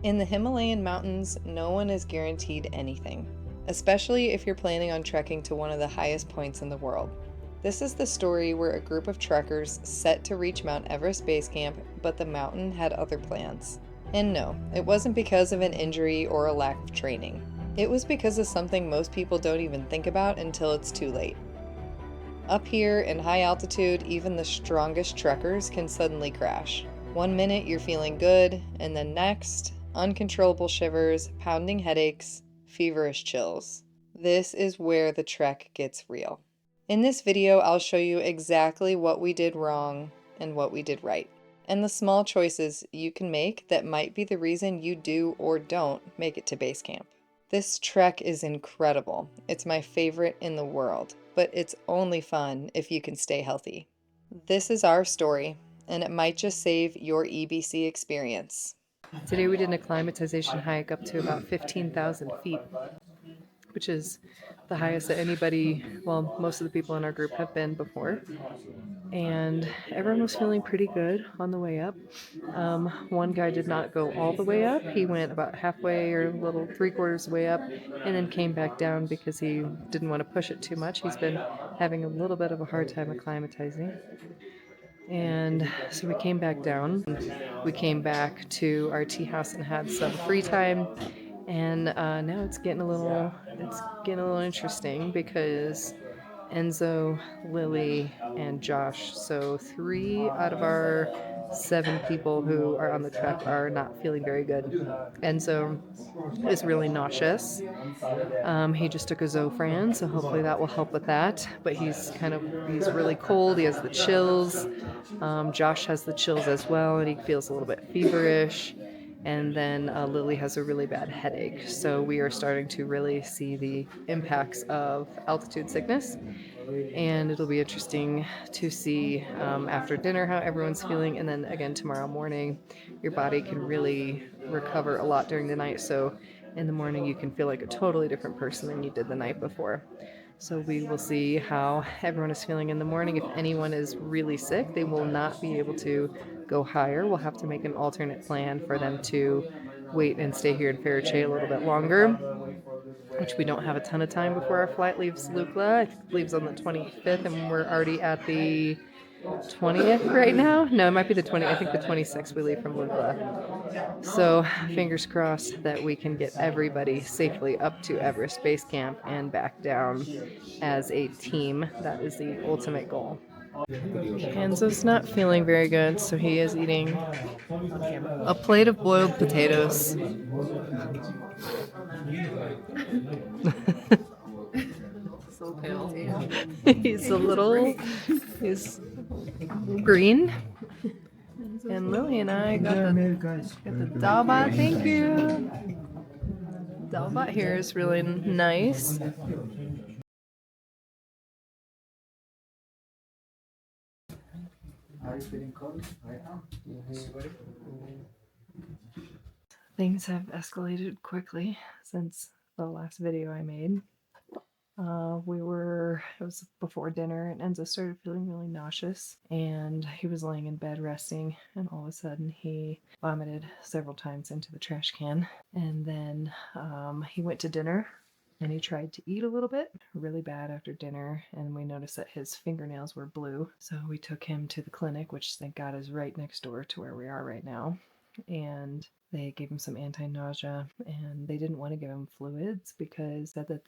In the Himalayan mountains, no one is guaranteed anything, especially if you're planning on trekking to one of the highest points in the world. This is the story where a group of trekkers set to reach Mount Everest Base Camp, but the mountain had other plans. And no, it wasn't because of an injury or a lack of training. It was because of something most people don't even think about until it's too late. Up here in high altitude, even the strongest trekkers can suddenly crash. One minute you're feeling good, and then next, uncontrollable shivers, pounding headaches, feverish chills. This is where the trek gets real. In this video, I'll show you exactly what we did wrong and what we did right, and the small choices you can make that might be the reason you do or don't make it to base camp. This trek is incredible. It's my favorite in the world, but it's only fun if you can stay healthy. This is our story, and it might just save your EBC experience. Today we did an acclimatization hike up to about 15,000 feet, which is the highest that anybody, well, most of the people in our group have been before. And everyone was feeling pretty good on the way up. One guy did not go all the way up. He went about halfway or a little 3/4 way up and then came back down because he didn't want to push it too much. He's been having a little bit of a hard time acclimatizing. And so we came back down. We came back to our tea house and had some free time. And now it's getting a little interesting because Enzo, Lily, and Josh. So 3 out of our 7 people who are on the trek are not feeling very good. Enzo is really nauseous. He just took a Zofran, so hopefully that will help with that. But he's really cold. He has the chills. Josh has the chills as well, and he feels a little bit feverish. And then Lily has a really bad headache. So we are starting to really see the impacts of altitude sickness. And it'll be interesting to see after dinner how everyone's feeling. And then again, tomorrow morning, your body can really recover a lot during the night. So in the morning, you can feel like a totally different person than you did the night before. So we will see how everyone is feeling in the morning. If anyone is really sick, they will not be able to go higher. We'll have to make an alternate plan for them to wait and stay here in Farache a little bit longer, which we don't have a ton of time before our flight leaves Lukla. It leaves on the 25th, and we're already at the 20th right now. No, it might be the 20th. I think the 26th we leave from Lukla. So fingers crossed that we can get everybody safely up to Everest Base Camp and back down as a team. That is the ultimate goal. Enzo's not feeling very good, so he is eating a plate of boiled potatoes. So pale. he's green. And Lily and I got the dalbat. Thank you. Dalbat here is really nice. Are you feeling cold right now? Things have escalated quickly since the last video I made. It was before dinner, and Enzo started feeling really nauseous, and he was laying in bed resting, and all of a sudden he vomited several times into the trash can. And then he went to dinner, and he tried to eat a little bit, really bad after dinner, and we noticed that his fingernails were blue. So we took him to the clinic, which thank God is right next door to where we are right now. And they gave him some anti-nausea, and they didn't want to give him fluids because they said that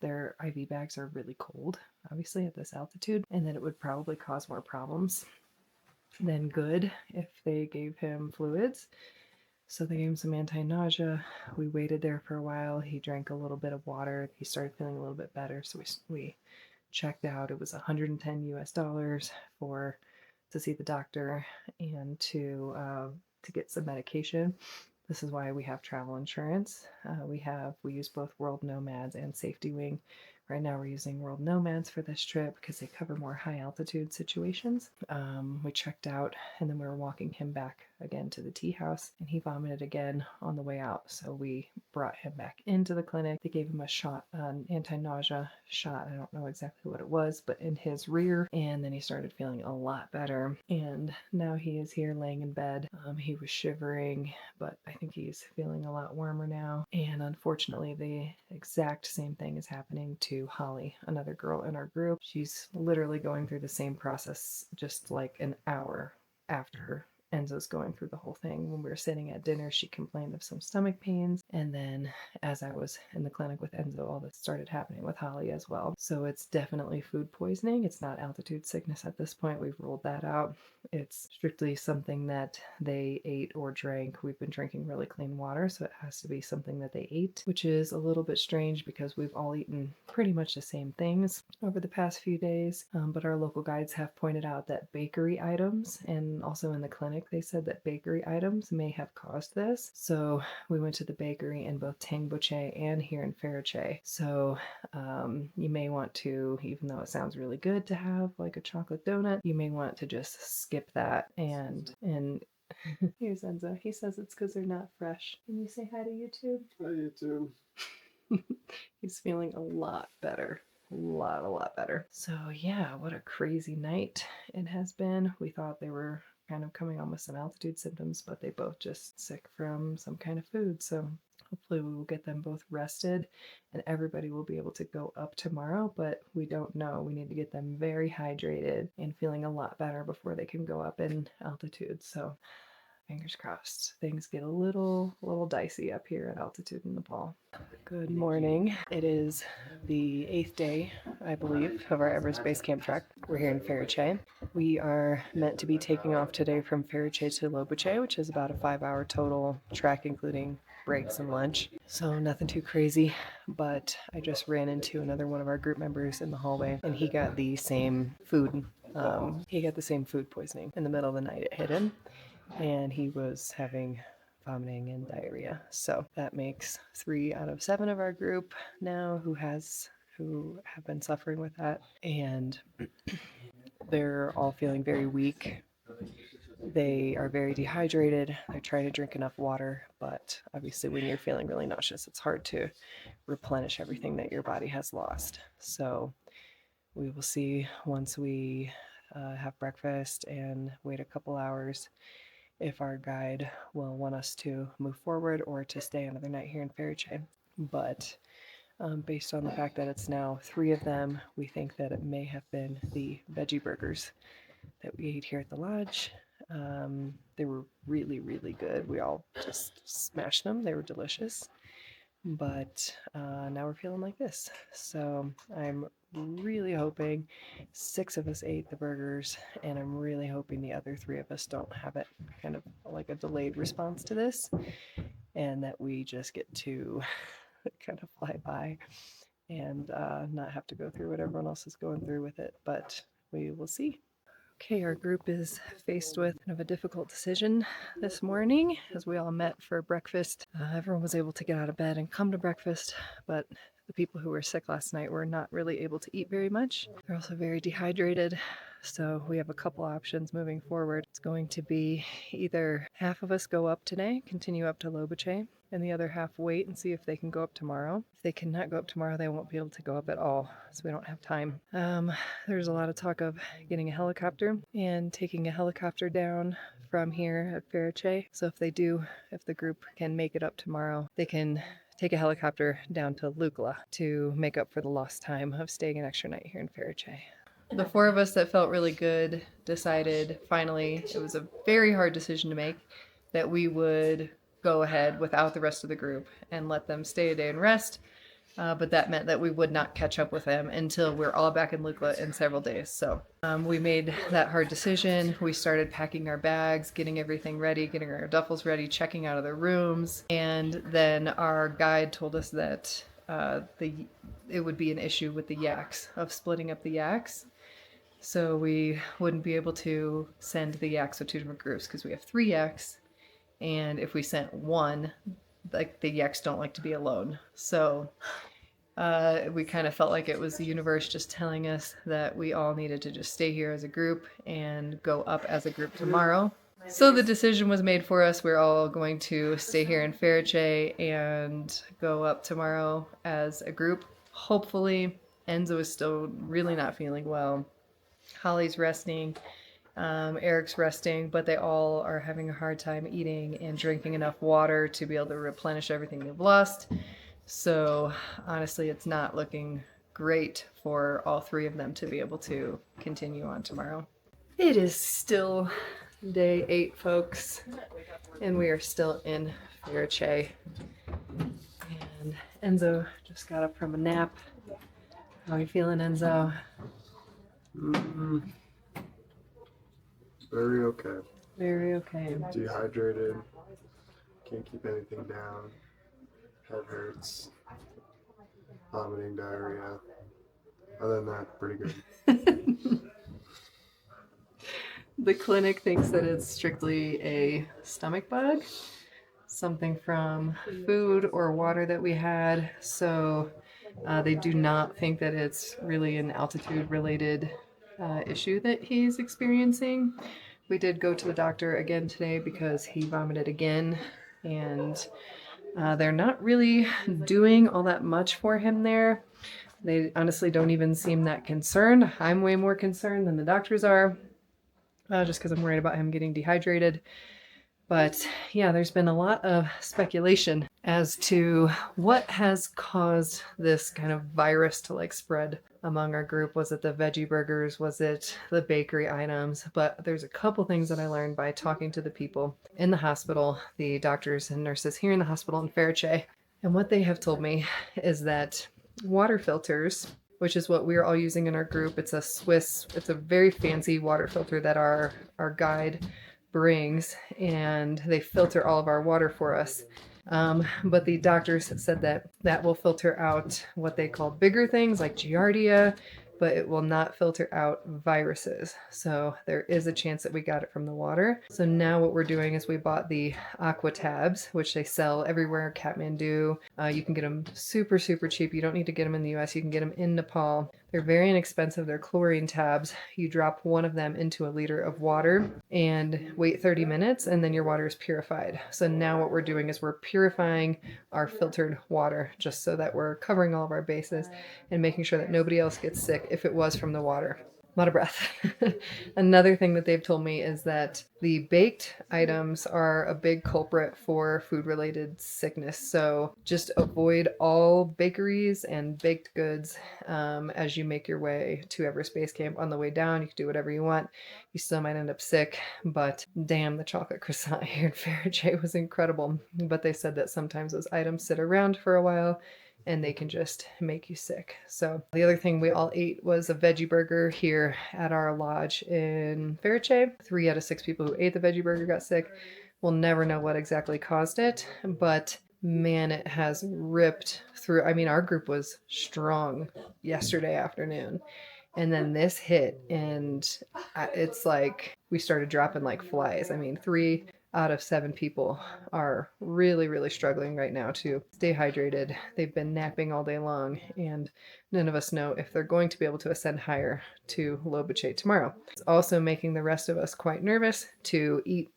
their IV bags are really cold, obviously at this altitude, and that it would probably cause more problems than good if they gave him fluids. So they gave him some anti-nausea. We waited there for a while. He drank a little bit of water. He started feeling a little bit better. So we checked out. It was $110 US to see the doctor and to get some medication. This is why we have travel insurance. We use both World Nomads and Safety Wing, Right now we're using World Nomads for this trip because they cover more high altitude situations. We checked out and then we were walking him back again to the tea house, and he vomited again on the way out. So we brought him back into the clinic. They gave him a shot, an anti-nausea shot. I don't know exactly what it was, but in his rear. And then he started feeling a lot better. And now he is here laying in bed. He was shivering, but I think he's feeling a lot warmer now. And unfortunately, the exact same thing is happening to Holly, another girl in our group. She's literally going through the same process just like an hour after Enzo's going through the whole thing. When we were sitting at dinner, she complained of some stomach pains. And then as I was in the clinic with Enzo, all this started happening with Holly as well. So it's definitely food poisoning. It's not altitude sickness at this point. We've ruled that out. It's strictly something that they ate or drank. We've been drinking really clean water, so it has to be something that they ate, which is a little bit strange because we've all eaten pretty much the same things over the past few days. But our local guides have pointed out that bakery items, and also in the clinic, they said that bakery items may have caused this. So we went to the bakery in both Tangboche and here in Farache. So you may want to, even though it sounds really good to have like a chocolate donut, you may want to just skip that. And here's Enzo. He says it's because they're not fresh. Can you say hi to YouTube? Hi, YouTube. He's feeling a lot better. A lot better. So yeah, what a crazy night it has been. We thought they were kind of coming on with some altitude symptoms, but they both just sick from some kind of food. So hopefully we will get them both rested and everybody will be able to go up tomorrow, but we don't know. We need to get them very hydrated and feeling a lot better before they can go up in altitude. So fingers crossed. Things get a little dicey up here at altitude in Nepal. Good morning. It is the 8th day, I believe, of our Everest Base Camp trek. We're here in Farache. We are meant to be taking off today from Farache to Lobuche, which is about a 5-hour total trek, including breaks and lunch. So nothing too crazy, but I just ran into another one of our group members in the hallway, and he got the same food. He got the same food poisoning in the middle of the night. It hit him, and he was having vomiting and diarrhea. So that makes 3 out of 7 of our group now who have been suffering with that, and they're all feeling very weak. They are very dehydrated. They're trying to drink enough water, but obviously when you're feeling really nauseous, it's hard to replenish everything that your body has lost. So we will see once we have breakfast and wait a couple hours if our guide will want us to move forward or to stay another night here in Farache. But based on the fact that it's now 3 of them, we think that it may have been the veggie burgers that we ate here at the lodge. They were really good. We all just smashed them. They were delicious. But now we're feeling like this. So I'm really hoping 6 of us ate the burgers, and I'm really hoping the other 3 of us don't have it, kind of like a delayed response to this, and that we just get to kind of fly by and not have to go through what everyone else is going through with it. But we will see. Okay, our group is faced with kind of a difficult decision this morning as we all met for breakfast. Everyone was able to get out of bed and come to breakfast, but the people who were sick last night were not really able to eat very much. They're also very dehydrated, so we have a couple options moving forward. It's going to be either half of us go up today, continue up to Lobuche, and the other half wait and see if they can go up tomorrow. If they cannot go up tomorrow, they won't be able to go up at all, so we don't have time. There's a lot of talk of getting a helicopter and taking a helicopter down from here at Farache. So if the group can make it up tomorrow, they can take a helicopter down to Lukla to make up for the lost time of staying an extra night here in Farache. The 4 of us that felt really good decided finally, it was a very hard decision to make, that we would go ahead without the rest of the group and let them stay a day and rest. But that meant that we would not catch up with them until we're all back in Lukla in several days. So we made that hard decision. We started packing our bags, getting everything ready, getting our duffels ready, checking out of the rooms. And then our guide told us that it would be an issue with the yaks, of splitting up the yaks. So we wouldn't be able to send the yaks with 2 different groups because we have 3 yaks. And if we sent one, like the yaks don't like to be alone. So We kind of felt like it was the universe just telling us that we all needed to just stay here as a group and go up as a group tomorrow. So the decision was made for us. We're all going to stay here in Farache and go up tomorrow as a group. Hopefully, Enzo is still really not feeling well. Holly's resting. Eric's resting, but they all are having a hard time eating and drinking enough water to be able to replenish everything they've lost. So honestly, it's not looking great for all three of them to be able to continue on tomorrow. It is still day 8, folks, and we are still in Farache. And Enzo just got up from a nap. How are you feeling, Enzo? Very okay. Very okay. Dehydrated. Can't keep anything down. Head hurts. Vomiting, diarrhea. Other than that, pretty good. The clinic thinks that it's strictly a stomach bug, something from food or water that we had. So they do not think that it's really an altitude related issue that he's experiencing. We did go to the doctor again today because he vomited again, and they're not really doing all that much for him there. They honestly don't even seem that concerned. I'm way more concerned than the doctors are, just because I'm worried about him getting dehydrated. But yeah, there's been a lot of speculation as to what has caused this kind of virus to like spread among our group. Was it the veggie burgers? Was it the bakery items? But there's a couple things that I learned by talking to the people in the hospital, the doctors and nurses here in the hospital in Farache. And what they have told me is that water filters, which is what we're all using in our group, it's a very fancy water filter that our guide brings, and they filter all of our water for us. But the doctors said that will filter out what they call bigger things like Giardia, but it will not filter out viruses. So there is a chance that we got it from the water. So now what we're doing is we bought the aqua tabs, which they sell everywhere, Kathmandu. You can get them super, super cheap. You don't need to get them in the US. You can get them in Nepal. They're very inexpensive. They're chlorine tabs. You drop one of them into a liter of water and wait 30 minutes, and then your water is purified. So now what we're doing is we're purifying our filtered water just so that we're covering all of our bases and making sure that nobody else gets sick if it was from the water. A lot of breath. Another thing that they've told me is that the baked items are a big culprit for food-related sickness. So just avoid all bakeries and baked goods as you make your way to Everest Base Camp. On the way down, you can do whatever you want. You still might end up sick, but damn, the chocolate croissant here in Farache was incredible. But they said that sometimes those items sit around for a while and they can just make you sick. So the other thing we all ate was a veggie burger here at our lodge in Farache. 3 out of 6 people who ate the veggie burger got sick. We'll never know what exactly caused it, but man, it has ripped through. I mean, our group was strong yesterday afternoon, and then this hit, and it's like we started dropping like flies. I mean, 3 out of 7 people are really, really struggling right now to stay hydrated. They've been napping all day long, and none of us know if they're going to be able to ascend higher to Lobuche tomorrow. It's also making the rest of us quite nervous to eat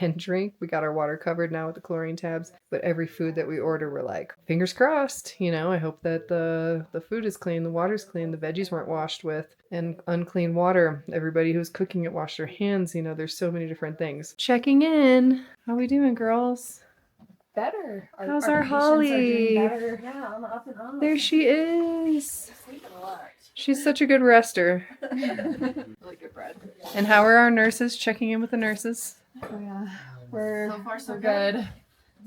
and drink. We got our water covered now with the chlorine tabs, but every food that we order, we're like, fingers crossed, I hope that the food is clean, the water's clean, the veggies weren't washed with and unclean water. Everybody who's cooking it washed their hands. There's so many different things. Checking in. How we doing, girls? Better. How's our Holly? Are doing better. Yeah, on the up and up. There she is. Sleeping a lot. She's such a good rester. Really good bread. And how are our nurses? Checking in with the nurses. Oh yeah, we're so far so good.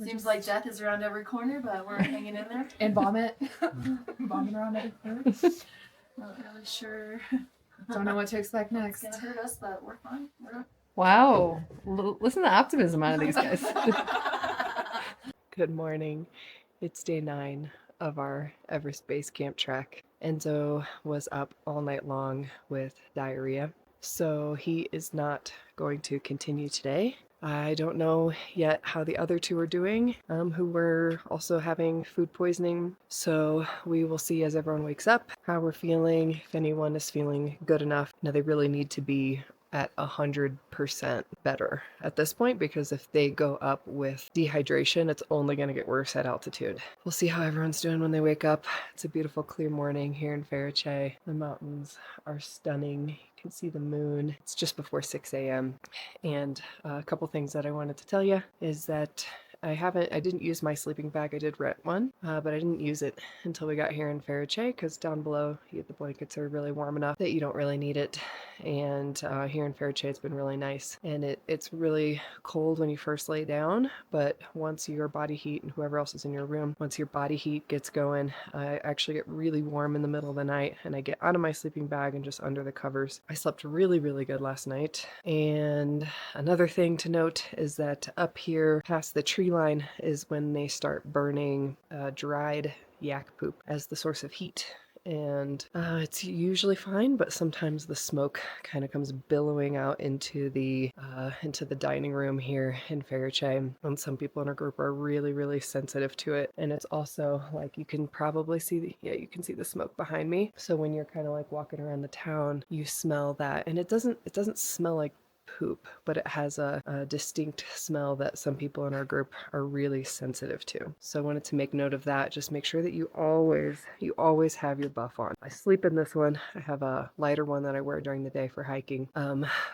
Seems like death is around every corner, but we're hanging in there. And vomit. Vomit around every corner. Not really sure. Don't know what to expect next. It's gonna hurt us, but we're fine. Wow. Listen to the optimism out of these guys. Good morning. It's day 9 of our Everest Base Camp trek. Enzo was up all night long with diarrhea, so he is not going to continue today. I don't know yet how the other two are doing, who were also having food poisoning. So we will see as everyone wakes up how we're feeling, if anyone is feeling good enough. Now they really need to be at 100% better at this point, because if they go up with dehydration, it's only going to get worse at altitude. We'll see how everyone's doing when they wake up. It's a beautiful clear morning here in Farache. The mountains are stunning. You can see the moon. It's just before 6 a.m. And a couple things that I wanted to tell you is that I didn't use my sleeping bag. I did rent one, but I didn't use it until we got here in Farache, because down below the blankets are really warm enough that you don't really need it. And here in Farache it's been really nice. And it's really cold when you first lay down, but once your body heat and whoever else is in your room, once your body heat gets going, I actually get really warm in the middle of the night, and I get out of my sleeping bag and just under the covers. I slept really, really good last night. And another thing to note is that up here past the tree line is when they start burning dried yak poop as the source of heat. And it's usually fine, but sometimes the smoke kind of comes billowing out into the dining room here in Farache, and some people in our group are really, really sensitive to it. And it's also like, you can probably see you can see the smoke behind me. So when you're kind of like walking around the town, you smell that, and it doesn't smell like poop, but it has a distinct smell that some people in our group are really sensitive to. So I wanted to make note of that. Just make sure that you always have your buff on. I sleep in this one. I have a lighter one that I wear during the day for hiking.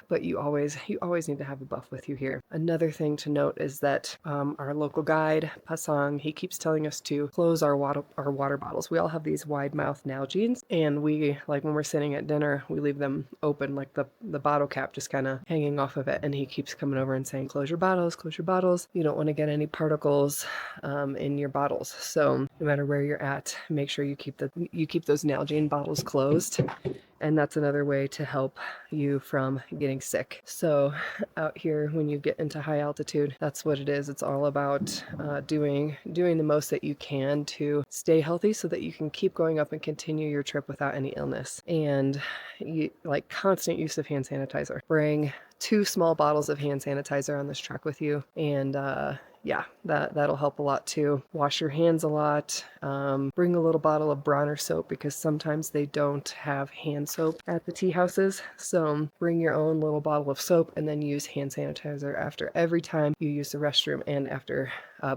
But you always need to have a buff with you here. Another thing to note is that our local guide, Pasang, he keeps telling us to close our water bottles. We all have these wide mouth Nalgenes, and we, like when we're sitting at dinner, we leave them open, like the bottle cap just kind of hanging off of it, and he keeps coming over and saying, close your bottles, close your bottles. You don't want to get any particles in your bottles. So no matter where you're at, make sure you keep those Nalgene bottles closed. And that's another way to help you from getting sick. So out here, when you get into high altitude, that's what it is. It's all about doing the most that you can to stay healthy so that you can keep going up and continue your trip without any illness. And like constant use of hand sanitizer. Bring 2 small bottles of hand sanitizer on this trek with you, and yeah, that'll help a lot too. Wash your hands a lot. Bring a little bottle of Bronner soap, because sometimes they don't have hand soap at the tea houses. So bring your own little bottle of soap, and then use hand sanitizer after every time you use the restroom, and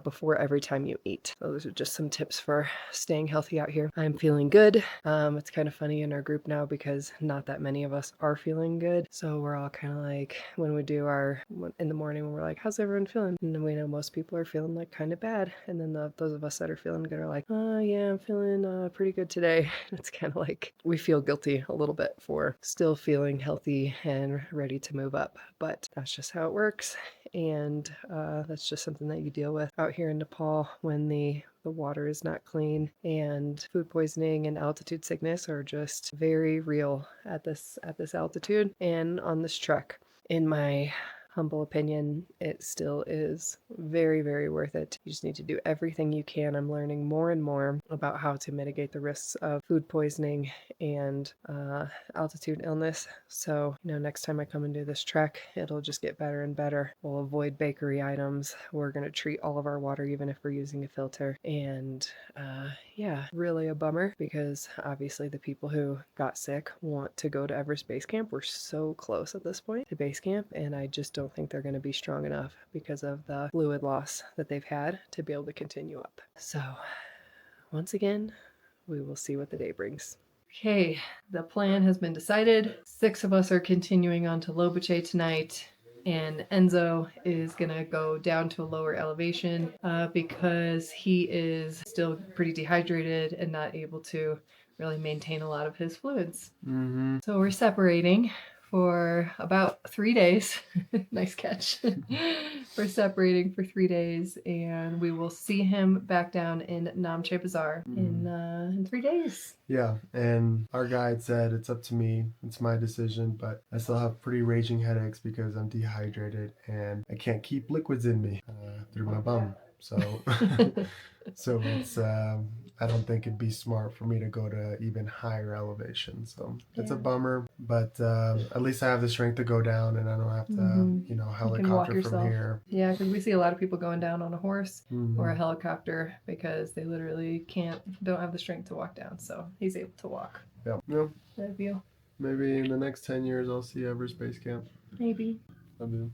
before every time you eat. So those are just some tips for staying healthy out here. I'm feeling good. It's kind of funny in our group now because not that many of us are feeling good. So we're all kind of like, when we do in the morning, when we're like, how's everyone feeling? And then we know most people are feeling like kind of bad. And then those of us that are feeling good are like, oh yeah, I'm feeling pretty good today. It's kind of like we feel guilty a little bit for still feeling healthy and ready to move up. But that's just how it works. And that's just something that you deal with out here in Nepal when the water is not clean, and food poisoning and altitude sickness are just very real at this altitude and on this trek. In my humble opinion, it still is very, very worth it. You just need to do everything you can. I'm learning more and more about how to mitigate the risks of food poisoning and altitude illness. So, next time I come and do this trek, it'll just get better and better. We'll avoid bakery items. We're going to treat all of our water, even if we're using a filter. And yeah, really a bummer, because obviously the people who got sick want to go to Everest Base Camp. We're so close at this point to base camp, and I just don't think they're going to be strong enough because of the fluid loss that they've had to be able to continue up. So once again, we will see what the day brings. Okay, the plan has been decided. 6 of us are continuing on to Lobuche tonight, and Enzo is gonna go down to a lower elevation because he is still pretty dehydrated and not able to really maintain a lot of his fluids. Mm-hmm. So we're separating for about 3 days. Nice catch. We're separating for 3 days, and we will see him back down in Namche Bazaar in 3 days. Yeah, and our guide said it's up to me. It's my decision, but I still have pretty raging headaches because I'm dehydrated and I can't keep liquids in me through my bum. So, so it's I don't think it'd be smart for me to go to even higher elevation. So it's a bummer, but at least I have the strength to go down, and I don't have to, you know, You can walk helicopter from yourself. here. Yeah, because we see a lot of people going down on a horse Mhm. or a helicopter because they literally don't have the strength to walk down. So he's able to walk. Yeah. No, That view. maybe in the next 10 years I'll see Everest Base Camp. Maybe. I do.